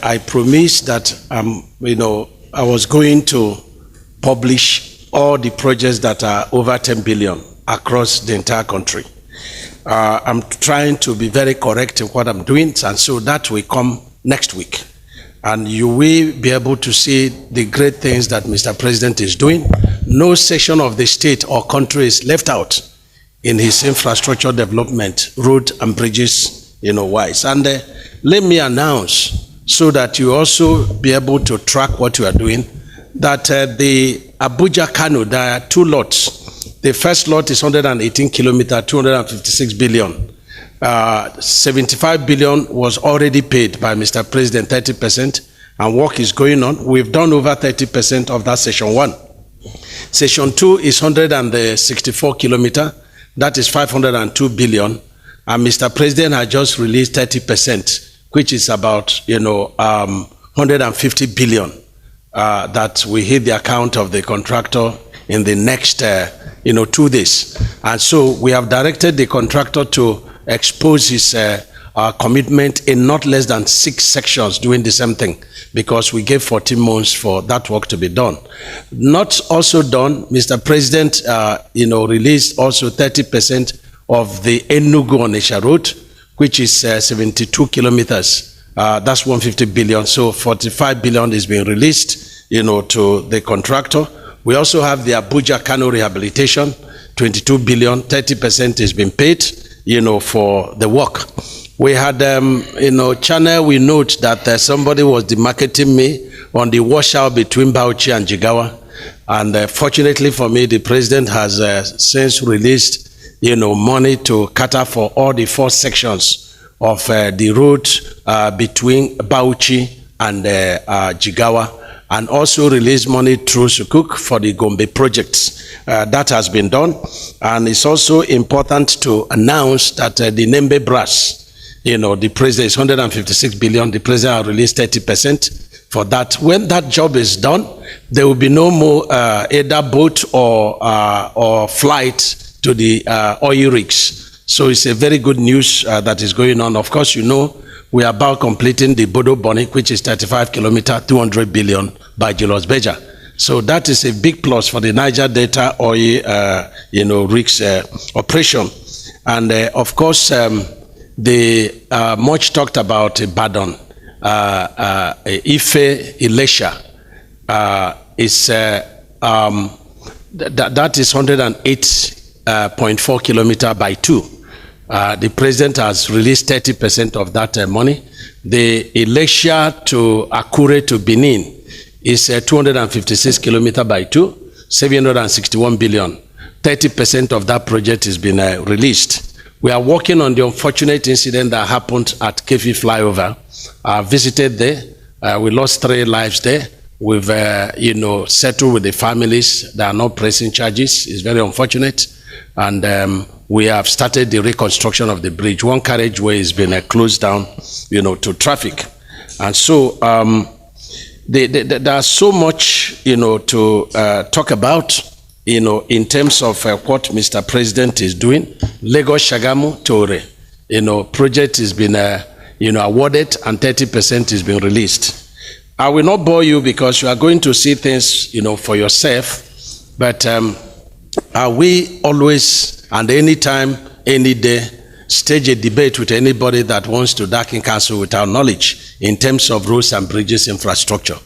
I promised that I was going to publish all the projects that are over 10 billion across the entire country. I'm trying to be very correct in what I'm doing, and so that will come next week. And you will be able to see the great things that Mr. President is doing. No section of the state or country is left out in his infrastructure development, road and bridges, wise. And let me announce, so that you also be able to track what you are doing, that the Abuja-Kano, there are two lots. The first lot is 118 kilometers, 256 billion. 75 billion was already paid by Mr. President, 30%, and work is going on. We've done over 30% of that section 1. Section 2 is 164 kilometers, that is 502 billion, and Mr. President has just released 30%, which is about 150 billion that will hit the account of the contractor in the next 2 days. And so we have directed the contractor to expose his commitment in not less than 6 sections doing the same thing, because we gave 14 months for that work to be done. Not also done, Mr. President released also 30% of the Enugu-Onitsha road, which is 72 kilometers. That's 150 billion. So 45 billion is being released, to the contractor. We also have the Abuja-Kano rehabilitation, 22 billion, 30% is being paid, for the work. We had, channel, we note that somebody was demarcating me on the washout between Bauchi and Jigawa. And fortunately for me, the president has since released, money to cater for all the 4 sections of the road between Bauchi and Jigawa, and also released money through Sukuk for the Gombe projects. That has been done. And it's also important to announce that the Nembe Brass, the president is 156 billion, the president has released 30% for that. When that job is done, there will be no more either boat or flight to the oil rigs. So it's a very good news that is going on. Of course, we are about completing the Bodo Boni, which is 35 kilometers, 200 billion by Julius Berger. So that is a big plus for the Niger Delta oil, rigs operation. And of course, the much talked about Ibadan, Ife, Ilesha, is that is 108.4 kilometers by 2. The president has released 30% of that money. The Ilesha to Akure to Benin is 256 kilometers by 2, 761 billion. 30% of that project has been released. We are working on the unfortunate incident that happened at Kefi flyover. I visited there. We lost 3 lives there. We've, settled with the families. There are no pressing charges. It's very unfortunate. And we have started the reconstruction of the bridge. One carriageway has been closed down, to traffic. And so there's so much, to talk about, in terms of what Mr. President is doing. Lagos Shagamu Tore, project has been, awarded, and 30% is being released. I will not bore you because you are going to see things, for yourself. But are we always and anytime, any day, stage a debate with anybody that wants to darken council without knowledge in terms of roads and bridges infrastructure?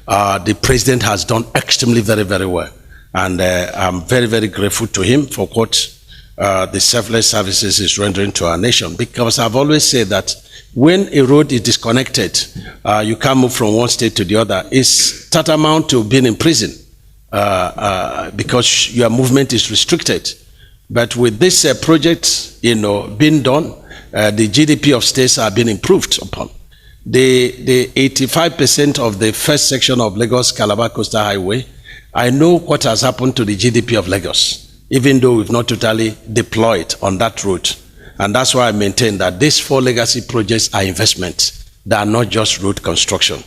The president has done extremely very, very well. And I'm very, very grateful to him for what the selfless services is rendering to our nation. Because I've always said that when a road is disconnected, you can't move from one state to the other. It's tantamount to being in prison because your movement is restricted. But with this project, being done, the GDP of states are being improved upon. The 85% of the first section of Lagos-Calabar Coastal Highway, I know what has happened to the GDP of Lagos, even though we've not totally deployed on that route. And that's why I maintain that these 4 legacy projects are investments. They are not just road construction.